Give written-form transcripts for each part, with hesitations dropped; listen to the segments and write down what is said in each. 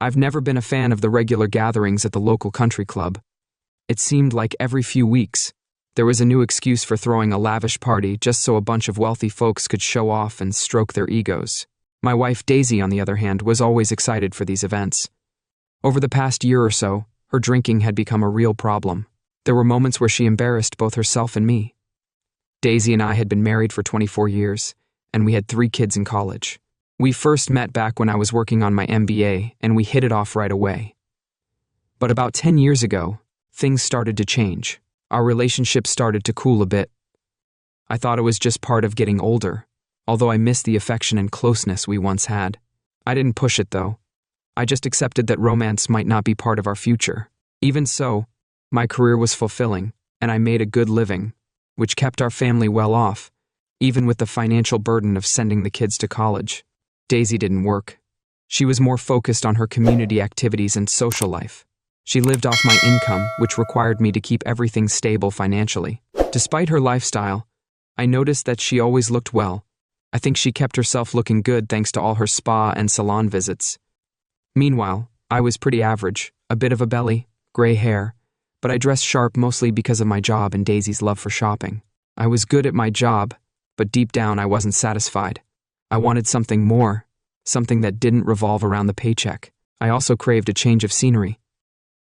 I've never been a fan of the regular gatherings at the local country club. It seemed like every few weeks, there was a new excuse for throwing a lavish party just so a bunch of wealthy folks could show off and stroke their egos. My wife Daisy, on the other hand, was always excited for these events. Over the past year or so, her drinking had become a real problem. There were moments where she embarrassed both herself and me. Daisy and I had been married for 24 years, and we had 3 kids in college. We first met back when I was working on my MBA, and we hit it off right away. But about 10 years ago, things started to change. Our relationship started to cool a bit. I thought it was just part of getting older, although I missed the affection and closeness we once had. I didn't push it, though. I just accepted that romance might not be part of our future. Even so, my career was fulfilling, and I made a good living, which kept our family well off, even with the financial burden of sending the kids to college. Daisy didn't work. She was more focused on her community activities and social life. She lived off my income, which required me to keep everything stable financially. Despite her lifestyle, I noticed that she always looked well. I think she kept herself looking good thanks to all her spa and salon visits. Meanwhile, I was pretty average, a bit of a belly, gray hair, but I dressed sharp mostly because of my job and Daisy's love for shopping. I was good at my job, but deep down I wasn't satisfied. I wanted something more, something that didn't revolve around the paycheck. I also craved a change of scenery.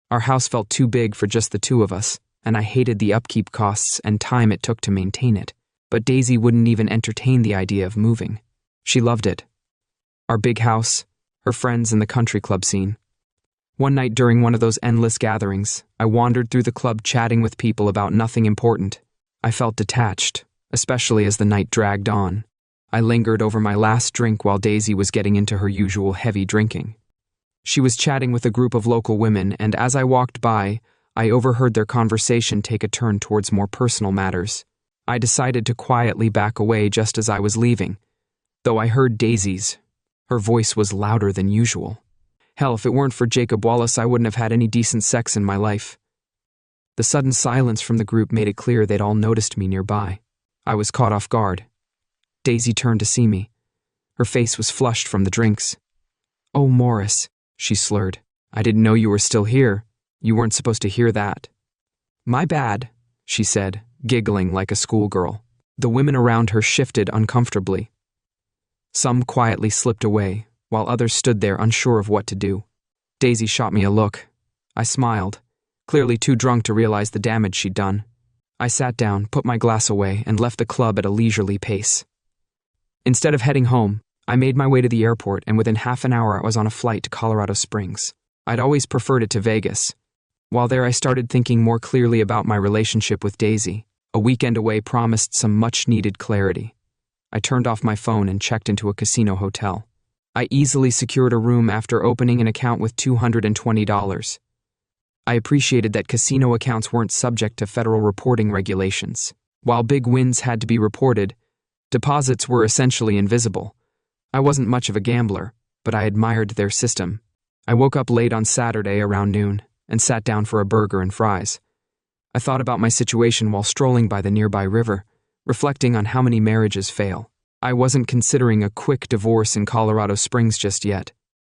Our house felt too big for just the 2 of us, and I hated the upkeep costs and time it took to maintain it. But Daisy wouldn't even entertain the idea of moving. She loved it. Our big house, her friends, and the country club scene. One night during one of those endless gatherings, I wandered through the club chatting with people about nothing important. I felt detached, especially as the night dragged on. I lingered over my last drink while Daisy was getting into her usual heavy drinking. She was chatting with a group of local women, and as I walked by, I overheard their conversation take a turn towards more personal matters. I decided to quietly back away just as I was leaving, though I heard Daisy's. Her voice was louder than usual. Hell, if it weren't for Jacob Wallace, I wouldn't have had any decent sex in my life. The sudden silence from the group made it clear they'd all noticed me nearby. I was caught off guard. Daisy turned to see me. Her face was flushed from the drinks. "Oh, Morris," she slurred. "I didn't know you were still here. You weren't supposed to hear that." "My bad," she said, giggling like a schoolgirl. The women around her shifted uncomfortably. Some quietly slipped away, while others stood there unsure of what to do. Daisy shot me a look. I smiled, clearly too drunk to realize the damage she'd done. I sat down, put my glass away, and left the club at a leisurely pace. Instead of heading home, I made my way to the airport, and within half an hour I was on a flight to Colorado Springs. I'd always preferred it to Vegas. While there, I started thinking more clearly about my relationship with Daisy. A weekend away promised some much-needed clarity. I turned off my phone and checked into a casino hotel. I easily secured a room after opening an account with $220. I appreciated that casino accounts weren't subject to federal reporting regulations. While big wins had to be reported, deposits were essentially invisible. I wasn't much of a gambler, but I admired their system. I woke up late on Saturday around noon and sat down for a burger and fries. I thought about my situation while strolling by the nearby river, reflecting on how many marriages fail. I wasn't considering a quick divorce in Colorado Springs just yet,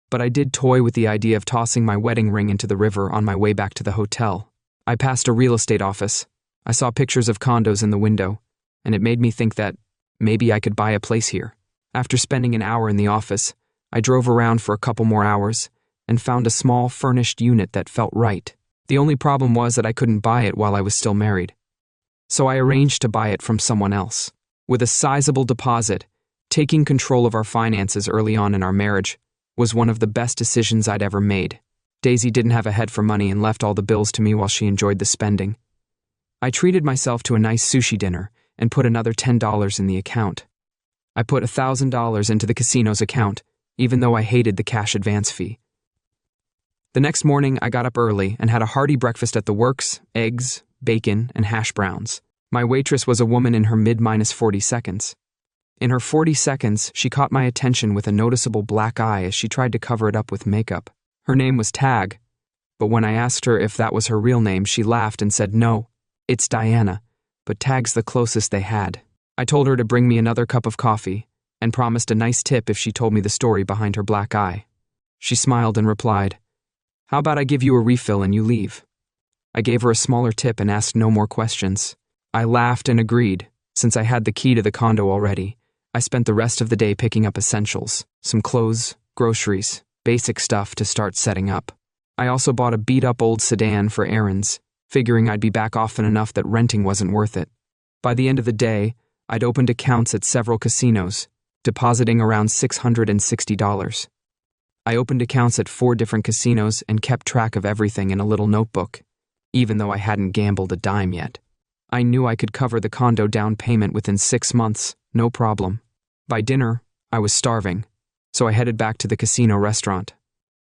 but I did toy with the idea of tossing my wedding ring into the river on my way back to the hotel. I passed a real estate office. I saw pictures of condos in the window, and it made me think that maybe I could buy a place here. After spending an hour in the office, I drove around for a couple more hours and found a small furnished unit that felt right. The only problem was that I couldn't buy it while I was still married. So I arranged to buy it from someone else. With a sizable deposit, taking control of our finances early on in our marriage was one of the best decisions I'd ever made. Daisy didn't have a head for money and left all the bills to me while she enjoyed the spending. I treated myself to a nice sushi dinner and put another $10 in the account. I put $1,000 into the casino's account, even though I hated the cash advance fee. The next morning, I got up early and had a hearty breakfast at the works: eggs, bacon, and hash browns. My waitress was a woman in her mid-40 seconds. In her 40 seconds, she caught my attention with a noticeable black eye as she tried to cover it up with makeup. Her name was Tag, but when I asked her if that was her real name, she laughed and said, "No, it's Diana, but Tag's the closest they had." I told her to bring me another cup of coffee and promised a nice tip if she told me the story behind her black eye. She smiled and replied, "How about I give you a refill and you leave?" I gave her a smaller tip and asked no more questions. I laughed and agreed. Since I had the key to the condo already, I spent the rest of the day picking up essentials, some clothes, groceries, basic stuff to start setting up. I also bought a beat-up old sedan for errands, figuring I'd be back often enough that renting wasn't worth it. By the end of the day, I'd opened accounts at several casinos, depositing around $660. I opened accounts at 4 different casinos and kept track of everything in a little notebook, even though I hadn't gambled a dime yet. I knew I could cover the condo down payment within 6 months, no problem. By dinner, I was starving, so I headed back to the casino restaurant.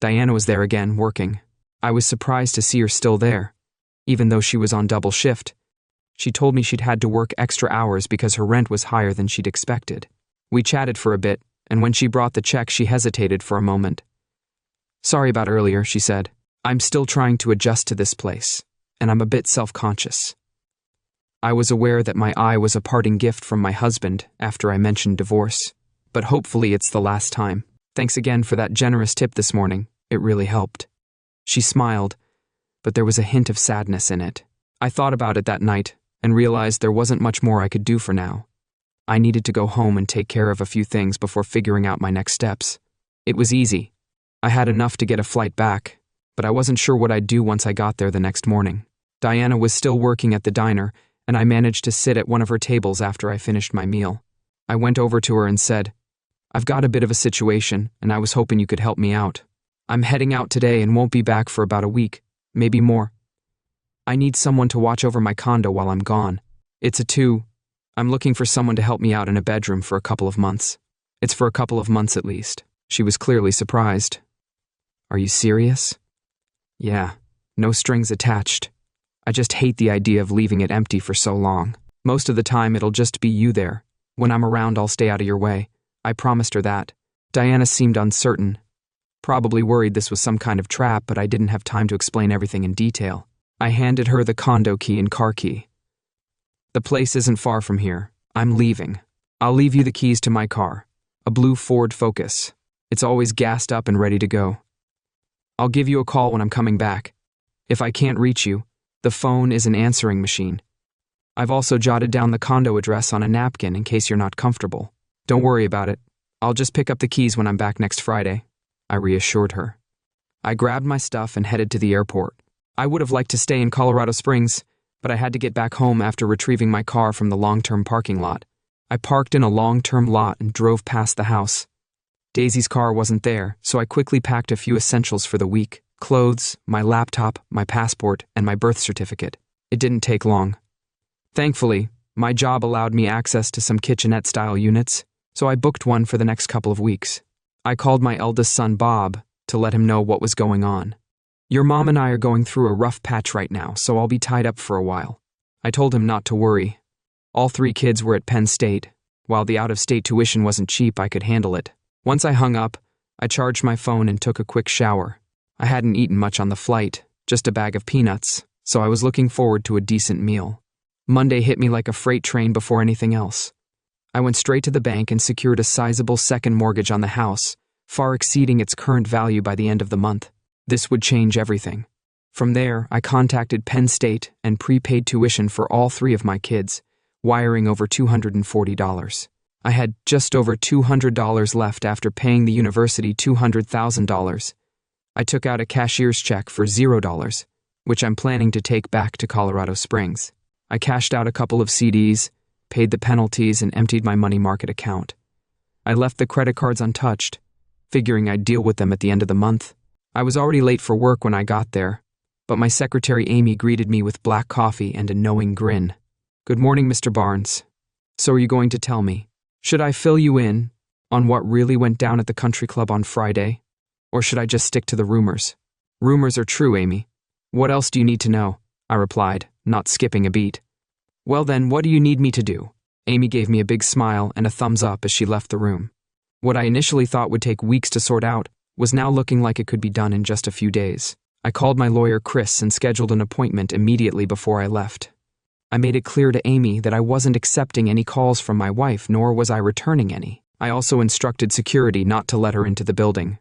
Diana was there again, working. I was surprised to see her still there, even though she was on double shift. She told me she'd had to work extra hours because her rent was higher than she'd expected. We chatted for a bit, and when she brought the check, she hesitated for a moment. "Sorry about earlier," she said. "I'm still trying to adjust to this place, and I'm a bit self-conscious." I was aware that my eye was a parting gift from my husband after I mentioned divorce, but hopefully it's the last time. "Thanks again for that generous tip this morning. It really helped." She smiled, but there was a hint of sadness in it. I thought about it that night and realized there wasn't much more I could do for now. I needed to go home and take care of a few things before figuring out my next steps. It was easy. I had enough to get a flight back, but I wasn't sure what I'd do once I got there the next morning. Diana was still working at the diner, and I managed to sit at one of her tables after I finished my meal. I went over to her and said, "I've got a bit of a situation, and I was hoping you could help me out. I'm heading out today and won't be back for about a week, maybe more. I need someone to watch over my condo while I'm gone. It's a 2. I'm looking for someone to help me out in a bedroom for a couple of months. It's for a couple of months at least." She was clearly surprised. "Are you serious?" "Yeah, no strings attached. I just hate the idea of leaving it empty for so long. Most of the time it'll just be you there. When I'm around, I'll stay out of your way." I promised her that. Diana seemed uncertain, probably worried this was some kind of trap, but I didn't have time to explain everything in detail. I handed her the condo key and car key. "The place isn't far from here. I'm leaving. I'll leave you the keys to my car, a blue Ford Focus. It's always gassed up and ready to go. I'll give you a call when I'm coming back. If I can't reach you, the phone is an answering machine. I've also jotted down the condo address on a napkin in case you're not comfortable. Don't worry about it. I'll just pick up the keys when I'm back next Friday," I reassured her. I grabbed my stuff and headed to the airport. I would have liked to stay in Colorado Springs, but I had to get back home after retrieving my car from the long-term parking lot. I parked in a long-term lot and drove past the house. Daisy's car wasn't there, so I quickly packed a few essentials for the week: clothes, my laptop, my passport, and my birth certificate. It didn't take long. Thankfully, my job allowed me access to some kitchenette-style units, so I booked one for the next couple of weeks. I called my eldest son, Bob, to let him know what was going on. "Your mom and I are going through a rough patch right now, so I'll be tied up for a while." I told him not to worry. All 3 kids were at Penn State. While the out-of-state tuition wasn't cheap, I could handle it. Once I hung up, I charged my phone and took a quick shower. I hadn't eaten much on the flight, just a bag of peanuts, so I was looking forward to a decent meal. Monday hit me like a freight train before anything else. I went straight to the bank and secured a sizable second mortgage on the house, far exceeding its current value by the end of the month. This would change everything. From there, I contacted Penn State and prepaid tuition for all 3 of my kids, wiring over $240. I had just over $200 left after paying the university $200,000. I took out a cashier's check for $0, which I'm planning to take back to Colorado Springs. I cashed out a couple of CDs, paid the penalties, and emptied my money market account. I left the credit cards untouched, figuring I'd deal with them at the end of the month. I was already late for work when I got there, but my secretary Amy greeted me with black coffee and a knowing grin. "Good morning, Mr. Barnes. So are you going to tell me? Should I fill you in on what really went down at the country club on Friday? Or should I just stick to the rumors?" "Rumors are true, Amy. What else do you need to know?" I replied, not skipping a beat. "Well then, what do you need me to do?" Amy gave me a big smile and a thumbs up as she left the room. What I initially thought would take weeks to sort out was now looking like it could be done in just a few days. I called my lawyer Chris and scheduled an appointment immediately before I left. I made it clear to Amy that I wasn't accepting any calls from my wife, nor was I returning any. I also instructed security not to let her into the building.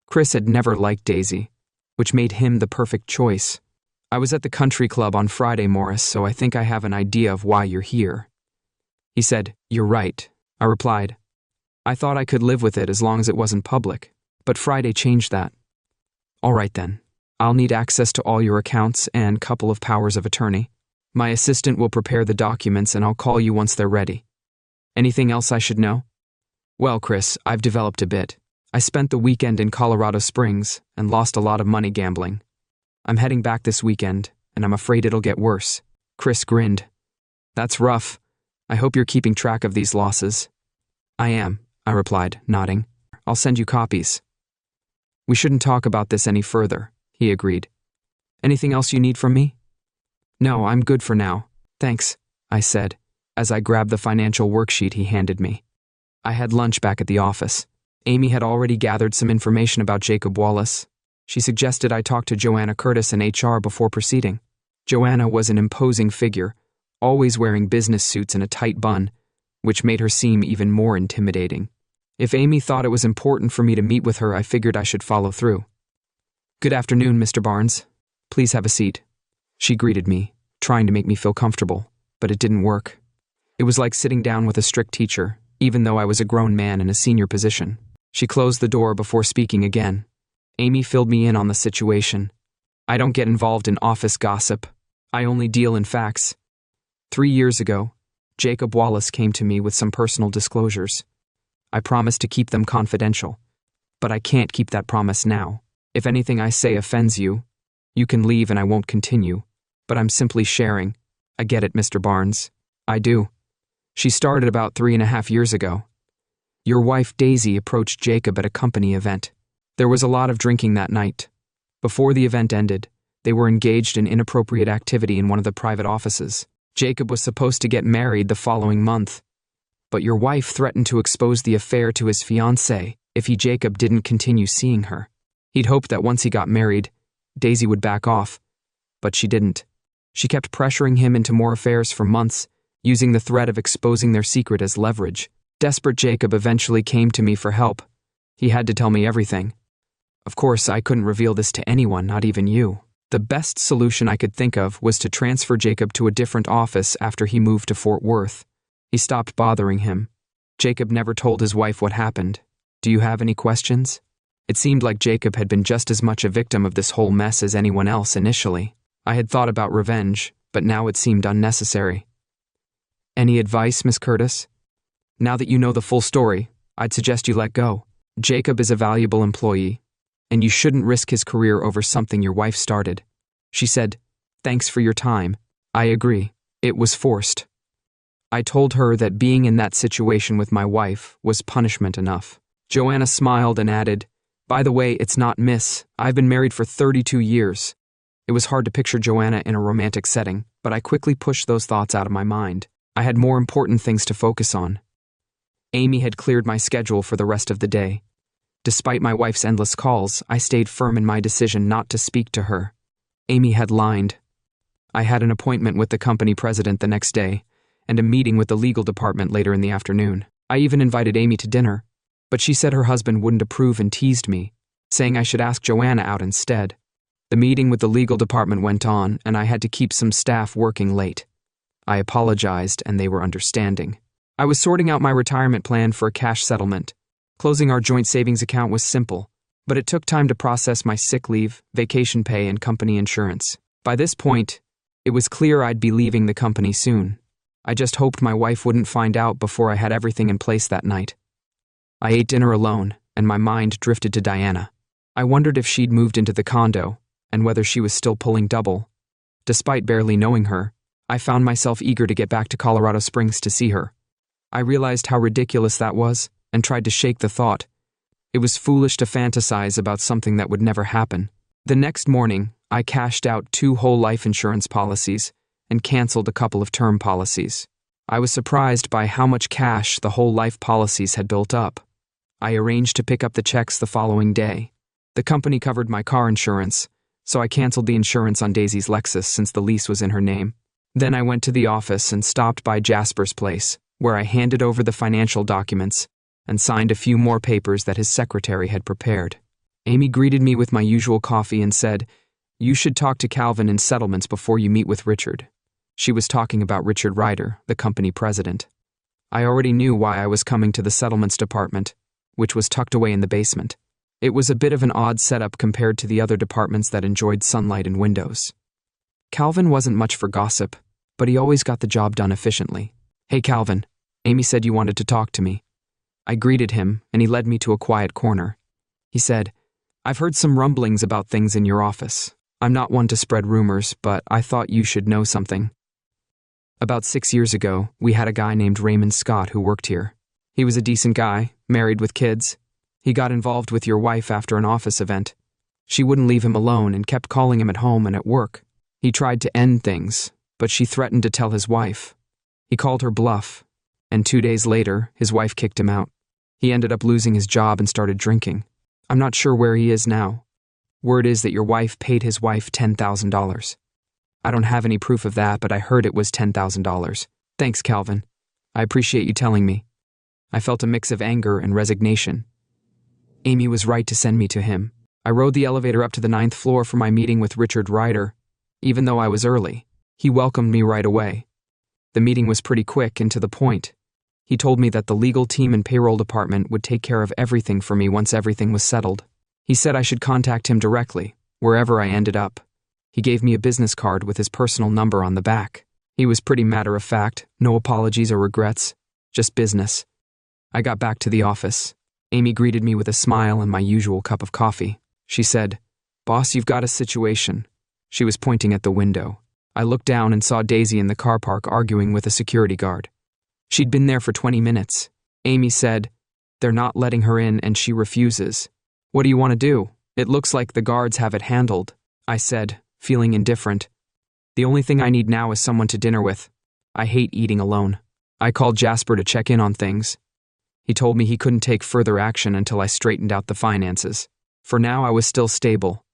Chris had never liked Daisy, which made him the perfect choice. I was at the country club on Friday, Morris, so I think I have an idea of why you're here. He said, "You're right," I replied. I thought I could live with it as long as it wasn't public, but Friday changed that. All right then. I'll need access to all your accounts and couple of powers of attorney. My assistant will prepare the documents and I'll call you once they're ready. Anything else I should know? Well, Chris, I've developed a bit. I spent the weekend in Colorado Springs and lost a lot of money gambling. I'm heading back this weekend, and I'm afraid it'll get worse. Chris grinned. That's rough. I hope you're keeping track of these losses. I am, I replied, nodding. I'll send you copies. We shouldn't talk about this any further, he agreed. Anything else you need from me? No, I'm good for now. Thanks, I said, as I grabbed the financial worksheet he handed me. I had lunch back at the office. Amy had already gathered some information about Jacob Wallace. She suggested I talk to Joanna Curtis in HR before proceeding. Joanna was an imposing figure, always wearing business suits and a tight bun, which made her seem even more intimidating. If Amy thought it was important for me to meet with her, I figured I should follow through. Good afternoon, Mr. Barnes. Please have a seat. She greeted me, trying to make me feel comfortable, but it didn't work. It was like sitting down with a strict teacher, even though I was a grown man in a senior position. She closed the door before speaking again. Amy filled me in on the situation. I don't get involved in office gossip. I only deal in facts. 3 years ago, Jacob Wallace came to me with some personal disclosures. I promised to keep them confidential, but I can't keep that promise now. If anything I say offends you, you can leave and I won't continue, but I'm simply sharing. I get it, Mr. Barnes. I do. She started about 3.5 years ago. Your wife Daisy approached Jacob at a company event. There was a lot of drinking that night. Before the event ended, they were engaged in inappropriate activity in one of the private offices. Jacob was supposed to get married the following month, but your wife threatened to expose the affair to his fiancée if Jacob didn't continue seeing her. He'd hoped that once he got married, Daisy would back off, but she didn't. She kept pressuring him into more affairs for months, using the threat of exposing their secret as leverage. Desperate, Jacob eventually came to me for help. He had to tell me everything. Of course, I couldn't reveal this to anyone, not even you. The best solution I could think of was to transfer Jacob to a different office after he moved to Fort Worth. He stopped bothering him. Jacob never told his wife what happened. Do you have any questions? It seemed like Jacob had been just as much a victim of this whole mess as anyone else initially. I had thought about revenge, but now it seemed unnecessary. Any advice, Miss Curtis? Now that you know the full story, I'd suggest you let go. Jacob is a valuable employee, and you shouldn't risk his career over something your wife started. She said, "Thanks for your time." I agree. It was forced. I told her that being in that situation with my wife was punishment enough. Joanna smiled and added, "By the way, it's not Miss. I've been married for 32 years. It was hard to picture Joanna in a romantic setting, but I quickly pushed those thoughts out of my mind. I had more important things to focus on. Amy had cleared my schedule for the rest of the day. Despite my wife's endless calls, I stayed firm in my decision not to speak to her. Amy had lied. I had an appointment with the company president the next day, and a meeting with the legal department later in the afternoon. I even invited Amy to dinner, but she said her husband wouldn't approve and teased me, saying I should ask Joanna out instead. The meeting with the legal department went on, and I had to keep some staff working late. I apologized, and they were understanding. I was sorting out my retirement plan for a cash settlement. Closing our joint savings account was simple, but it took time to process my sick leave, vacation pay, and company insurance. By this point, it was clear I'd be leaving the company soon. I just hoped my wife wouldn't find out before I had everything in place that night. I ate dinner alone, and my mind drifted to Diana. I wondered if she'd moved into the condo, and whether she was still pulling double. Despite barely knowing her, I found myself eager to get back to Colorado Springs to see her. I realized how ridiculous that was, and tried to shake the thought. It was foolish to fantasize about something that would never happen. The next morning, I cashed out 2 whole life insurance policies and canceled a couple of term policies. I was surprised by how much cash the whole life policies had built up. I arranged to pick up the checks the following day. The company covered my car insurance, so I canceled the insurance on Daisy's Lexus since the lease was in her name. Then I went to the office and stopped by Jasper's place, where I handed over the financial documents and signed a few more papers that his secretary had prepared. Amy greeted me with my usual coffee and said, "You should talk to Calvin in settlements before you meet with Richard." She was talking about Richard Ryder, the company president. I already knew why I was coming to the settlements department, which was tucked away in the basement. It was a bit of an odd setup compared to the other departments that enjoyed sunlight and windows. Calvin wasn't much for gossip, but he always got the job done efficiently. "Hey Calvin, Amy said you wanted to talk to me." I greeted him, and he led me to a quiet corner. He said, "I've heard some rumblings about things in your office. I'm not one to spread rumors, but I thought you should know something. About 6 years ago, we had a guy named Raymond Scott who worked here. He was a decent guy, married with kids. He got involved with your wife after an office event. She wouldn't leave him alone and kept calling him at home and at work. He tried to end things, but she threatened to tell his wife. He called her bluff, and 2 days later, his wife kicked him out. He ended up losing his job and started drinking. I'm not sure where he is now. Word is that your wife paid his wife $10,000. I don't have any proof of that, but I heard it was $10,000. Thanks, Calvin. I appreciate you telling me." I felt a mix of anger and resignation. Amy was right to send me to him. I rode the elevator up to the 9th floor for my meeting with Richard Ryder. Even though I was early, he welcomed me right away. The meeting was pretty quick and to the point. He told me that the legal team and payroll department would take care of everything for me once everything was settled. He said I should contact him directly, wherever I ended up. He gave me a business card with his personal number on the back. He was pretty matter-of-fact, no apologies or regrets, just business. I got back to the office. Amy greeted me with a smile and my usual cup of coffee. She said, "Boss, you've got a situation." She was pointing at the window. I looked down and saw Daisy in the car park arguing with a security guard. She'd been there for 20 minutes. Amy said, "They're not letting her in and she refuses. What do you want to do? It looks like the guards have it handled," I said, feeling indifferent. "The only thing I need now is someone to dinner with. I hate eating alone." I called Jasper to check in on things. He told me he couldn't take further action until I straightened out the finances. For now, I was still stable.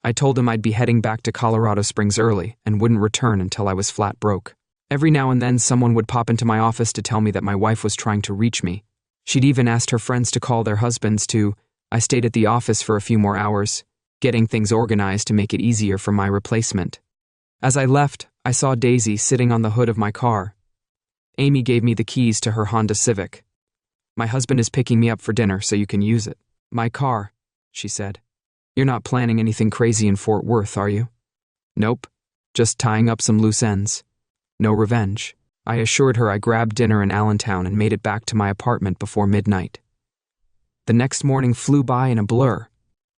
I told him I'd be heading back to Colorado Springs early and wouldn't return until I was flat broke. Every now and then, someone would pop into my office to tell me that my wife was trying to reach me. She'd even asked her friends to call their husbands too. I stayed at the office for a few more hours, getting things organized to make it easier for my replacement. As I left, I saw Daisy sitting on the hood of my car. Amy gave me the keys to her Honda Civic. "My husband is picking me up for dinner, so you can use it." "My car," she said. "You're not planning anything crazy in Fort Worth, are you?" "Nope, just tying up some loose ends. No revenge." I assured her I grabbed dinner in Allentown and made it back to my apartment before midnight. The next morning flew by in a blur.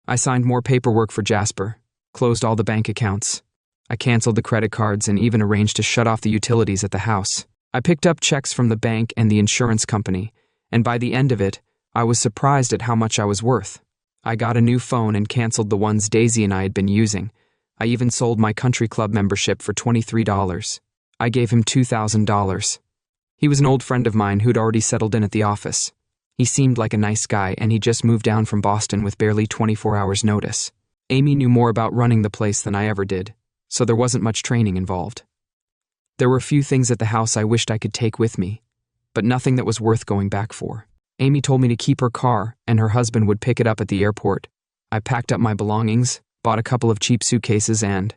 I signed more paperwork for Jasper, closed all the bank accounts. I canceled the credit cards and even arranged to shut off the utilities at the house. I picked up checks from the bank and the insurance company, and by the end of it, I was surprised at how much I was worth. I got a new phone and canceled the ones Daisy and I had been using. I even sold my country club membership for $23. I gave him $2,000. He was an old friend of mine who'd already settled in at the office. He seemed like a nice guy, and he just moved down from Boston with barely 24 hours notice. Amy knew more about running the place than I ever did, so there wasn't much training involved. There were a few things at the house I wished I could take with me, but nothing that was worth going back for. Amy told me to keep her car, and her husband would pick it up at the airport. I packed up my belongings, bought a couple of cheap suitcases, and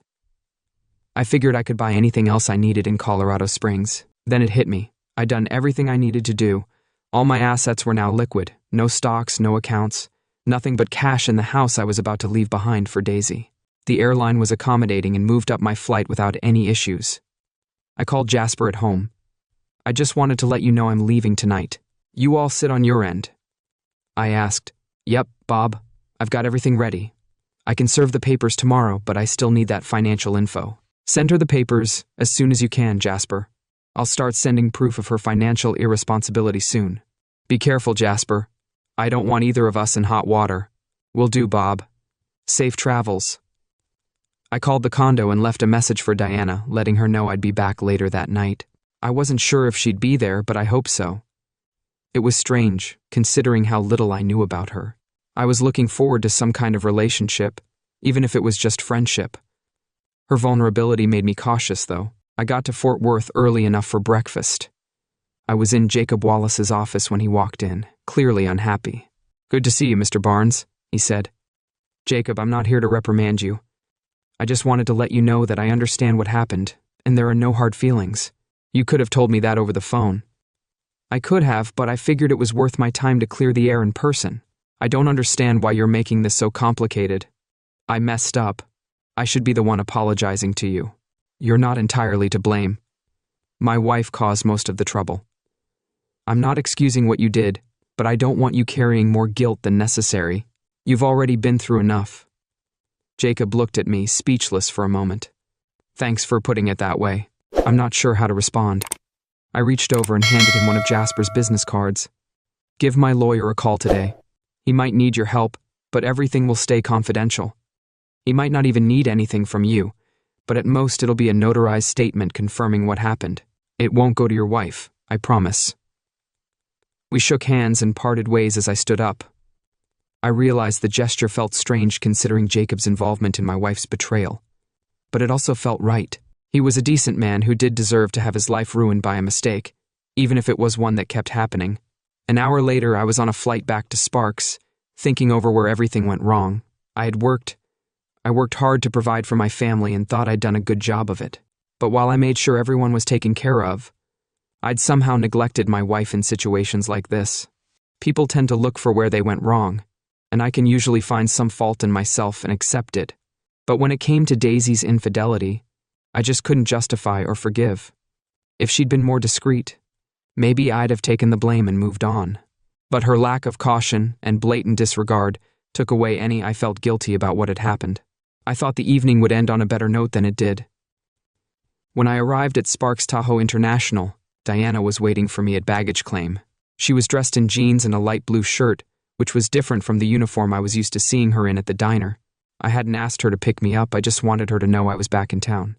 I figured I could buy anything else I needed in Colorado Springs. Then it hit me. I'd done everything I needed to do. All my assets were now liquid. No stocks, no accounts. Nothing but cash in the house I was about to leave behind for Daisy. The airline was accommodating and moved up my flight without any issues. I called Jasper at home. "I just wanted to let you know I'm leaving tonight. You all sit on your end." I asked, "Yep, Bob. I've got everything ready. I can serve the papers tomorrow, but I still need that financial info." "Send her the papers as soon as you can, Jasper. I'll start sending proof of her financial irresponsibility soon. Be careful, Jasper. I don't want either of us in hot water." "Will do, Bob. Safe travels." I called the condo and left a message for Diana, letting her know I'd be back later that night. I wasn't sure if she'd be there, but I hoped so. It was strange, considering how little I knew about her. I was looking forward to some kind of relationship, even if it was just friendship. Her vulnerability made me cautious, though. I got to Fort Worth early enough for breakfast. I was in Jacob Wallace's office when he walked in, clearly unhappy. "Good to see you, Mr. Barnes," he said. Jacob, I'm not here to reprimand you. I just wanted to let you know that I understand what happened, and there are no hard feelings. You could have told me that over the phone. I could have, but I figured it was worth my time to clear the air in person. I don't understand why you're making this so complicated. I messed up. I should be the one apologizing to you. You're not entirely to blame. My wife caused most of the trouble. I'm not excusing what you did, but I don't want you carrying more guilt than necessary. You've already been through enough. Jacob looked at me, speechless for a moment. Thanks for putting it that way. I'm not sure how to respond. I reached over and handed him one of Jasper's business cards. Give my lawyer a call today. He might need your help, but everything will stay confidential. He might not even need anything from you, but at most it'll be a notarized statement confirming what happened. It won't go to your wife, I promise. We shook hands and parted ways as I stood up. I realized the gesture felt strange considering Jacob's involvement in my wife's betrayal. But it also felt right. He was a decent man who did deserve to have his life ruined by a mistake, even if it was one that kept happening. An hour later, I was on a flight back to Sparks, thinking over where everything went wrong. I worked hard to provide for my family and thought I'd done a good job of it. But while I made sure everyone was taken care of, I'd somehow neglected my wife in situations like this. People tend to look for where they went wrong, and I can usually find some fault in myself and accept it. But when it came to Daisy's infidelity, I just couldn't justify or forgive. If she'd been more discreet, maybe I'd have taken the blame and moved on. But her lack of caution and blatant disregard took away any I felt guilty about what had happened. I thought the evening would end on a better note than it did. When I arrived at Sparks Tahoe International, Diana was waiting for me at baggage claim. She was dressed in jeans and a light blue shirt, which was different from the uniform I was used to seeing her in at the diner. I hadn't asked her to pick me up, I just wanted her to know I was back in town.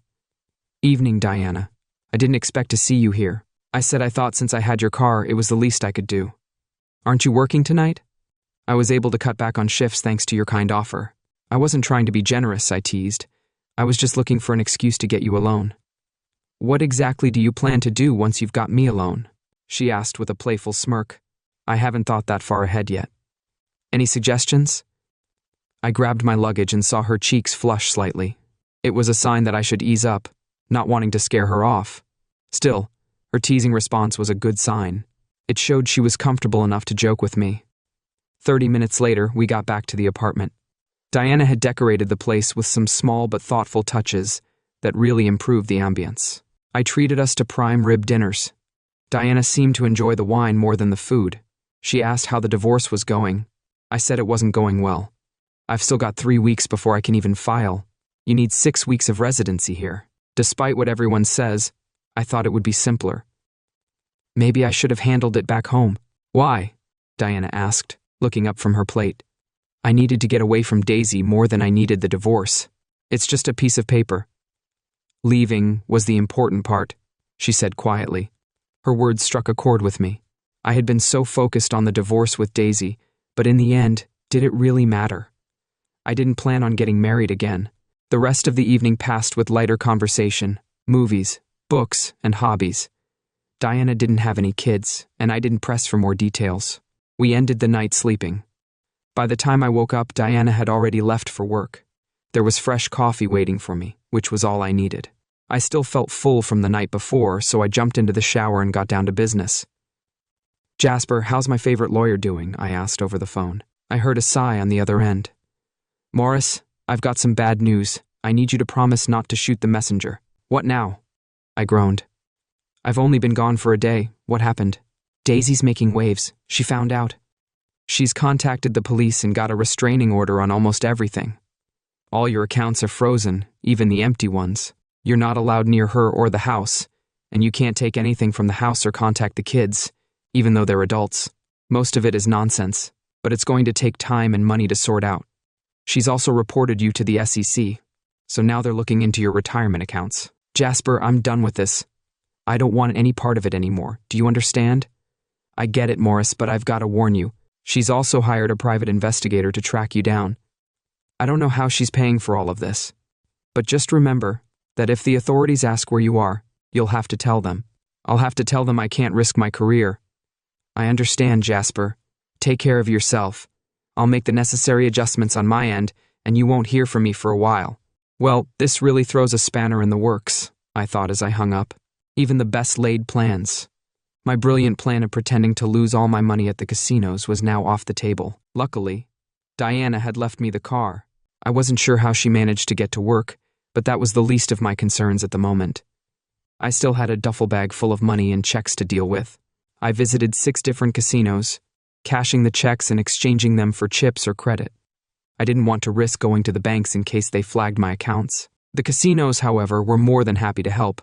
Evening, Diana. I didn't expect to see you here. I said I thought since I had your car, it was the least I could do. Aren't you working tonight? I was able to cut back on shifts thanks to your kind offer. I wasn't trying to be generous, I teased. I was just looking for an excuse to get you alone. What exactly do you plan to do once you've got me alone? She asked with a playful smirk. I haven't thought that far ahead yet. Any suggestions? I grabbed my luggage and saw her cheeks flush slightly. It was a sign that I should ease up, not wanting to scare her off. Still, her teasing response was a good sign. It showed she was comfortable enough to joke with me. 30 minutes later, we got back to the apartment. Diana had decorated the place with some small but thoughtful touches that really improved the ambience. I treated us to prime rib dinners. Diana seemed to enjoy the wine more than the food. She asked how the divorce was going. I said it wasn't going well. I've still got 3 weeks before I can even file. You need 6 weeks of residency here. Despite what everyone says, I thought it would be simpler. Maybe I should have handled it back home. Why? Diana asked, looking up from her plate. I needed to get away from Daisy more than I needed the divorce. It's just a piece of paper. Leaving was the important part, she said quietly. Her words struck a chord with me. I had been so focused on the divorce with Daisy, but in the end, did it really matter? I didn't plan on getting married again. The rest of the evening passed with lighter conversation, movies, books, and hobbies. Diana didn't have any kids, and I didn't press for more details. We ended the night sleeping. By the time I woke up, Diana had already left for work. There was fresh coffee waiting for me, which was all I needed. I still felt full from the night before, so I jumped into the shower and got down to business. Jasper, how's my favorite lawyer doing? I asked over the phone. I heard a sigh on the other end. Morris, I've got some bad news. I need you to promise not to shoot the messenger. What now? I groaned. I've only been gone for a day. What happened? Daisy's making waves. She found out. She's contacted the police and got a restraining order on almost everything. All your accounts are frozen, even the empty ones. You're not allowed near her or the house, and you can't take anything from the house or contact the kids, even though they're adults. Most of it is nonsense, but it's going to take time and money to sort out. She's also reported you to the SEC, so now they're looking into your retirement accounts. Jasper, I'm done with this. I don't want any part of it anymore. Do you understand? I get it, Morris, but I've got to warn you. She's also hired a private investigator to track you down. I don't know how she's paying for all of this, but just remember that if the authorities ask where you are, you'll have to tell them. I'll have to tell them I can't risk my career. I understand, Jasper. Take care of yourself. I'll make the necessary adjustments on my end, and you won't hear from me for a while." Well, this really throws a spanner in the works, I thought as I hung up. Even the best laid plans. My brilliant plan of pretending to lose all my money at the casinos was now off the table. Luckily, Diana had left me the car. I wasn't sure how she managed to get to work, but that was the least of my concerns at the moment. I still had a duffel bag full of money and checks to deal with. I visited 6 different casinos, cashing the checks and exchanging them for chips or credit. I didn't want to risk going to the banks in case they flagged my accounts. The casinos, however, were more than happy to help.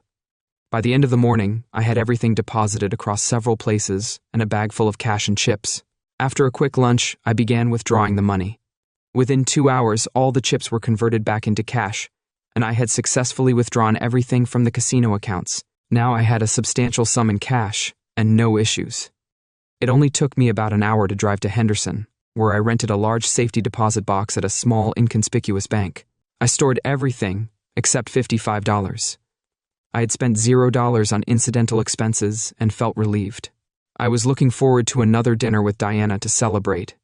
By the end of the morning, I had everything deposited across several places and a bag full of cash and chips. After a quick lunch, I began withdrawing the money. Within 2 hours, all the chips were converted back into cash, and I had successfully withdrawn everything from the casino accounts. Now I had a substantial sum in cash and no issues. It only took me about an hour to drive to Henderson, where I rented a large safety deposit box at a small, inconspicuous bank. I stored everything except $55. I had spent $0 on incidental expenses and felt relieved. I was looking forward to another dinner with Diana to celebrate.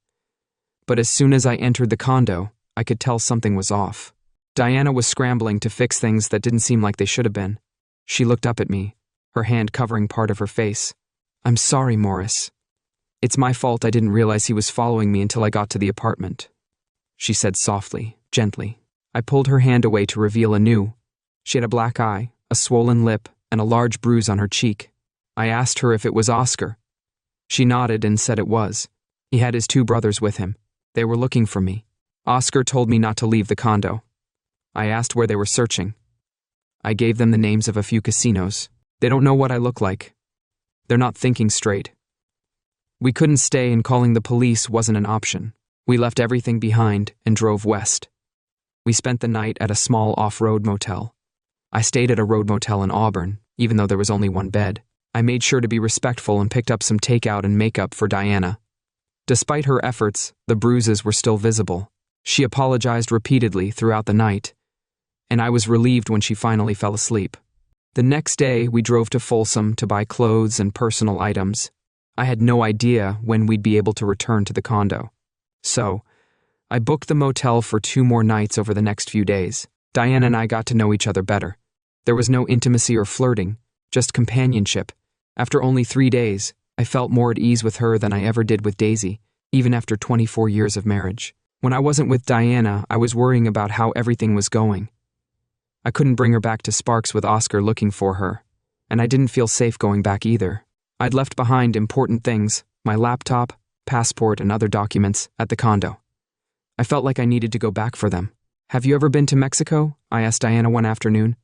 But as soon as I entered the condo, I could tell something was off. Diana was scrambling to fix things that didn't seem like they should have been. She looked up at me, her hand covering part of her face. "I'm sorry, Morris. It's my fault I didn't realize he was following me until I got to the apartment," she said softly, gently. I pulled her hand away to reveal anew. She had a black eye, a swollen lip, and a large bruise on her cheek. I asked her if it was Oscar. She nodded and said it was. He had his 2 brothers with him. They were looking for me. Oscar told me not to leave the condo. I asked where they were searching. I gave them the names of a few casinos. They don't know what I look like. They're not thinking straight. We couldn't stay, and calling the police wasn't an option. We left everything behind and drove west. We spent the night at a small off-road motel. I stayed at a road motel in Auburn, even though there was only 1 bed. I made sure to be respectful and picked up some takeout and makeup for Diana. Despite her efforts, the bruises were still visible. She apologized repeatedly throughout the night, and I was relieved when she finally fell asleep. The next day, we drove to Folsom to buy clothes and personal items. I had no idea when we'd be able to return to the condo. So, I booked the motel for 2 more nights over the next few days. Diana and I got to know each other better. There was no intimacy or flirting, just companionship. After only 3 days, I felt more at ease with her than I ever did with Daisy, even after 24 years of marriage. When I wasn't with Diana, I was worrying about how everything was going. I couldn't bring her back to Sparks with Oscar looking for her, and I didn't feel safe going back either. I'd left behind important things, my laptop, passport, and other documents, at the condo. I felt like I needed to go back for them. "Have you ever been to Mexico?" I asked Diana one afternoon.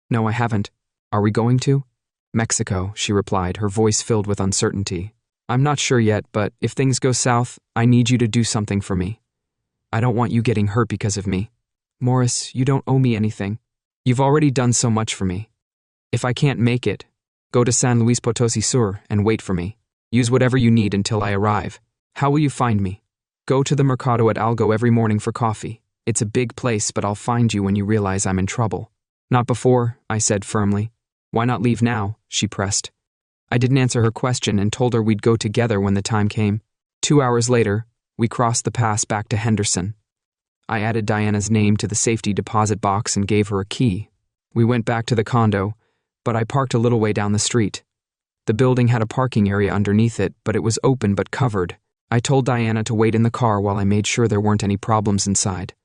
"No, I haven't. Are we going to?" "Mexico," she replied, her voice filled with uncertainty. "I'm not sure yet, but if things go south, I need you to do something for me. I don't want you getting hurt because of me. Morris, you don't owe me anything. You've already done so much for me. If I can't make it, go to San Luis Potosi Sur and wait for me. Use whatever you need until I arrive. How will you find me? Go to the Mercado at Algo every morning for coffee. It's a big place, but I'll find you when you realize I'm in trouble." "Not before," I said firmly. "Why not leave now?" she pressed. I didn't answer her question and told her we'd go together when the time came. 2 hours later, we crossed the pass back to Henderson. I added Diana's name to the safety deposit box and gave her a key. We went back to the condo, but I parked a little way down the street. The building had a parking area underneath it, but it was open but covered. I told Diana to wait in the car while I made sure there weren't any problems inside.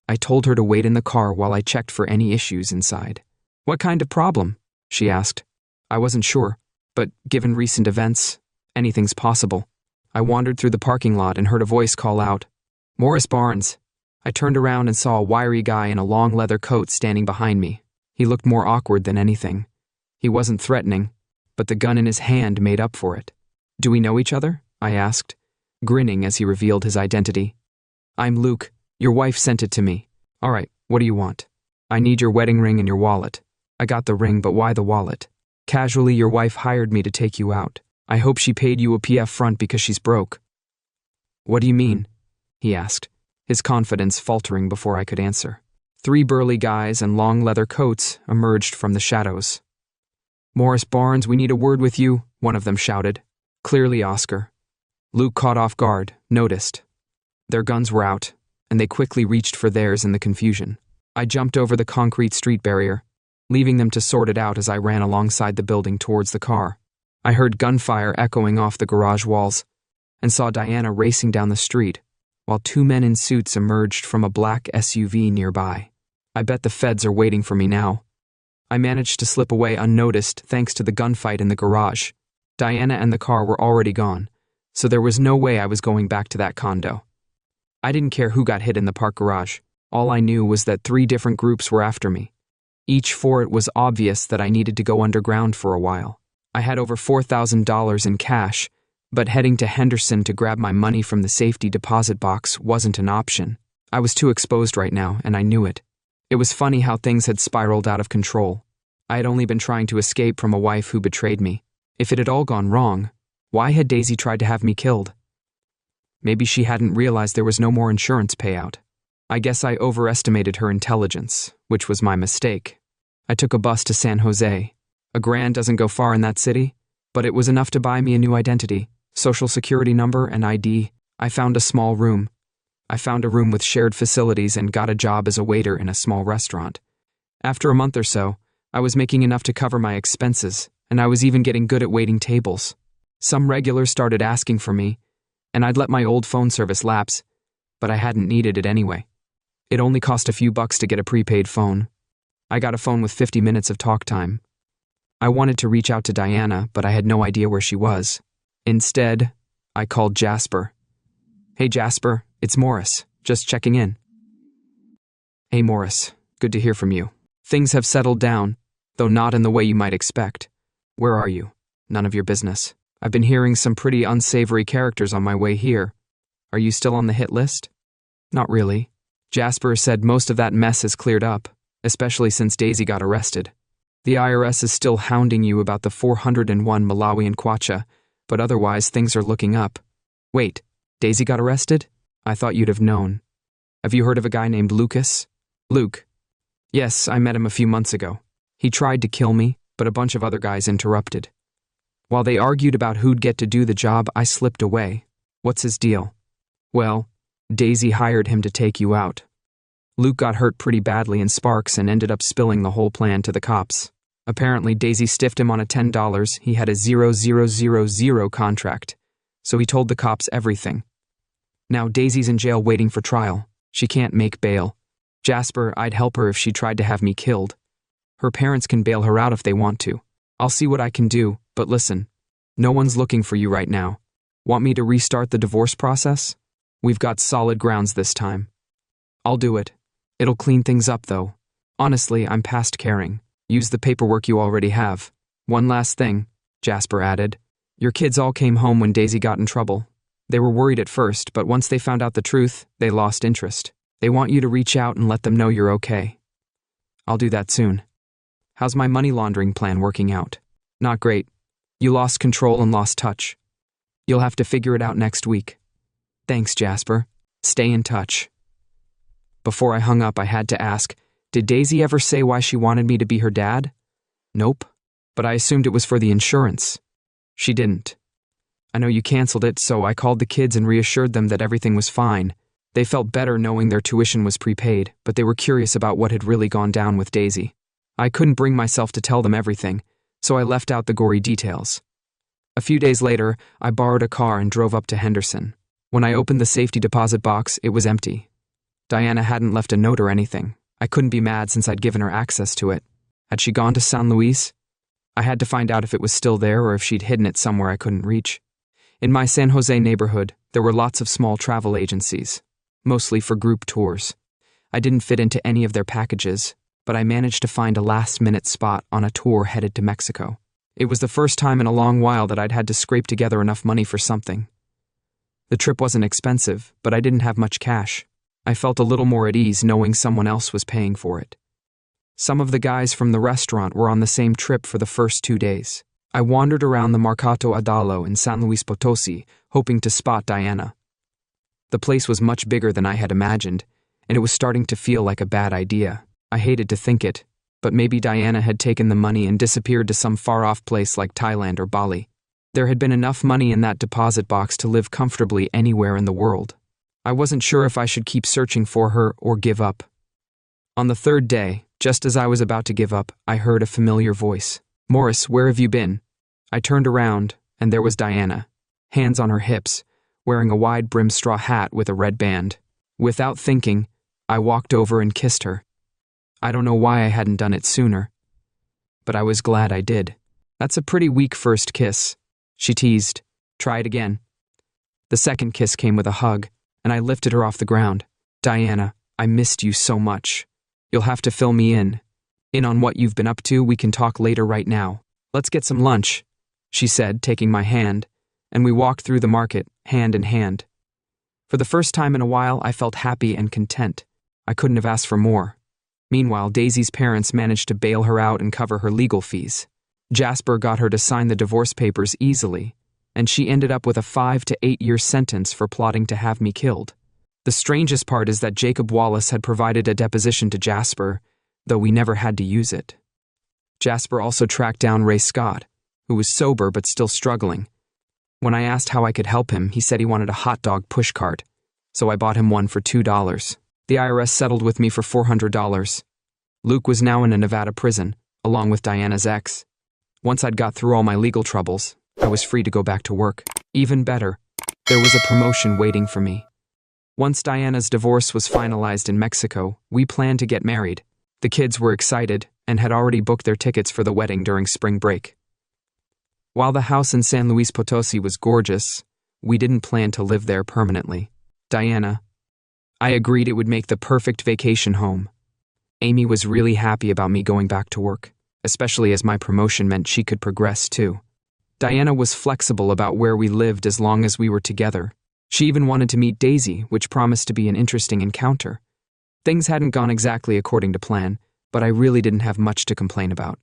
I told her to wait in the car while I checked for any issues inside. "What kind of problem?" she asked. I wasn't sure, but given recent events, anything's possible. I wandered through the parking lot and heard a voice call out, "Morris Barnes." I turned around and saw a wiry guy in a long leather coat standing behind me. He looked more awkward than anything. He wasn't threatening, but the gun in his hand made up for it. "Do we know each other?" I asked, grinning as he revealed his identity. "I'm Luke. Your wife sent it to me." "All right, what do you want?" "I need your wedding ring and your wallet." "I got the ring, but why the wallet?" "Casually, your wife hired me to take you out. I hope she paid you a PF front because she's broke." "What do you mean?" he asked, his confidence faltering before I could answer. 3 burly guys in long leather coats emerged from the shadows. "Morris Barnes, we need a word with you," one of them shouted. Clearly Oscar. Luke, caught off guard, noticed. Their guns were out, and they quickly reached for theirs in the confusion. I jumped over the concrete street barrier, leaving them to sort it out as I ran alongside the building towards the car. I heard gunfire echoing off the garage walls and saw Diana racing down the street, while two men in suits emerged from a black SUV nearby. I bet the feds are waiting for me now. I managed to slip away unnoticed thanks to the gunfight in the garage. Diana and the car were already gone, so there was no way I was going back to that condo. I didn't care who got hit in the park garage. All I knew was that 3 different groups were after me. Each for it was obvious that I needed to go underground for a while. I had over $4,000 in cash, but heading to Henderson to grab my money from the safety deposit box wasn't an option. I was too exposed right now, and I knew it. It was funny how things had spiraled out of control. I had only been trying to escape from a wife who betrayed me. If it had all gone wrong, why had Daisy tried to have me killed? Maybe she hadn't realized there was no more insurance payout. I guess I overestimated her intelligence, which was my mistake. I took a bus to San Jose. A grand doesn't go far in that city, but it was enough to buy me a new identity, social security number, and ID. I found a small room. I found a room with shared facilities and got a job as a waiter in a small restaurant. After a month or so, I was making enough to cover my expenses, and I was even getting good at waiting tables. Some regulars started asking for me, and I'd let my old phone service lapse, but I hadn't needed it anyway. It only cost a few bucks to get a prepaid phone. I got a phone with 50 minutes of talk time. I wanted to reach out to Diana, but I had no idea where she was. Instead, I called Jasper. "Hey Jasper, it's Morris, just checking in." "Hey Morris, good to hear from you. Things have settled down, though not in the way you might expect. Where are you? None of your business. I've been hearing some pretty unsavory characters on my way here. Are you still on the hit list?" "Not really. Jasper said most of that mess has cleared up, especially since Daisy got arrested. The IRS is still hounding you about the 401 Malawian kwacha, but otherwise things are looking up." "Wait, Daisy got arrested? I thought you'd have known. Have you heard of a guy named Lucas?" "Luke? Yes, I met him a few months ago. He tried to kill me, but a bunch of other guys interrupted. While they argued about who'd get to do the job, I slipped away. What's his deal?" "Well, Daisy hired him to take you out. Luke got hurt pretty badly in sparks and ended up spilling the whole plan to the cops. Apparently, Daisy stiffed him on a $10. He had a 0,000 contract, so he told the cops everything. Now Daisy's in jail waiting for trial. She can't make bail. Jasper, I'd help her if she tried to have me killed. Her parents can bail her out if they want to. I'll see what I can do, but listen, no one's looking for you right now. Want me to restart the divorce process? We've got solid grounds this time. I'll do it. It'll clean things up, though. Honestly, I'm past caring. Use the paperwork you already have. One last thing," Jasper added. "Your kids all came home when Daisy got in trouble. They were worried at first, but once they found out the truth, they lost interest. They want you to reach out and let them know you're okay." "I'll do that soon. How's my money laundering plan working out?" "Not great. You lost control and lost touch. You'll have to figure it out next week." "Thanks, Jasper. Stay in touch." Before I hung up, I had to ask, did Daisy ever say why she wanted me to be her dad? Nope, but I assumed it was for the insurance. She didn't. I know you canceled it, so I called the kids and reassured them that everything was fine. They felt better knowing their tuition was prepaid, but they were curious about what had really gone down with Daisy. I couldn't bring myself to tell them everything, so I left out the gory details. A few days later, I borrowed a car and drove up to Henderson. When I opened the safety deposit box, it was empty. Diana hadn't left a note or anything. I couldn't be mad since I'd given her access to it. Had she gone to San Luis? I had to find out if it was still there or if she'd hidden it somewhere I couldn't reach. In my San Jose neighborhood, there were lots of small travel agencies, mostly for group tours. I didn't fit into any of their packages, but I managed to find a last-minute spot on a tour headed to Mexico. It was the first time in a long while that I'd had to scrape together enough money for something. The trip wasn't expensive, but I didn't have much cash. I felt a little more at ease knowing someone else was paying for it. Some of the guys from the restaurant were on the same trip for the first 2 days. I wandered around the Mercado Adalo in San Luis Potosi, hoping to spot Diana. The place was much bigger than I had imagined, and it was starting to feel like a bad idea. I hated to think it, but maybe Diana had taken the money and disappeared to some far-off place like Thailand or Bali. There had been enough money in that deposit box to live comfortably anywhere in the world. I wasn't sure if I should keep searching for her or give up. On the third day, just as I was about to give up, I heard a familiar voice. "Morris, where have you been?" I turned around, and there was Diana, hands on her hips, wearing a wide-brimmed straw hat with a red band. Without thinking, I walked over and kissed her. I don't know why I hadn't done it sooner, but I was glad I did. "That's a pretty weak first kiss," she teased. "Try it again." The second kiss came with a hug, and I lifted her off the ground. "Diana, I missed you so much. You'll have to fill me in on what you've been up to. We can talk later right now. Let's get some lunch," she said, taking my hand, and we walked through the market, hand in hand. For the first time in a while, I felt happy and content. I couldn't have asked for more. Meanwhile, Daisy's parents managed to bail her out and cover her legal fees. Jasper got her to sign the divorce papers easily, and she ended up with a 5 to 8 year sentence for plotting to have me killed. The strangest part is that Jacob Wallace had provided a deposition to Jasper, though we never had to use it. Jasper also tracked down Ray Scott, who was sober but still struggling. When I asked how I could help him, he said he wanted a hot dog pushcart, so I bought him one for $2. The IRS settled with me for $400. Luke was now in a Nevada prison, along with Diana's ex. Once I'd got through all my legal troubles, I was free to go back to work. Even better, there was a promotion waiting for me. Once Diana's divorce was finalized in Mexico, we planned to get married. The kids were excited and had already booked their tickets for the wedding during spring break. While the house in San Luis Potosi was gorgeous, we didn't plan to live there permanently. I agreed it would make the perfect vacation home. Amy was really happy about me going back to work, especially as my promotion meant she could progress too. Diana was flexible about where we lived as long as we were together. She even wanted to meet Daisy, which promised to be an interesting encounter. Things hadn't gone exactly according to plan, but I really didn't have much to complain about.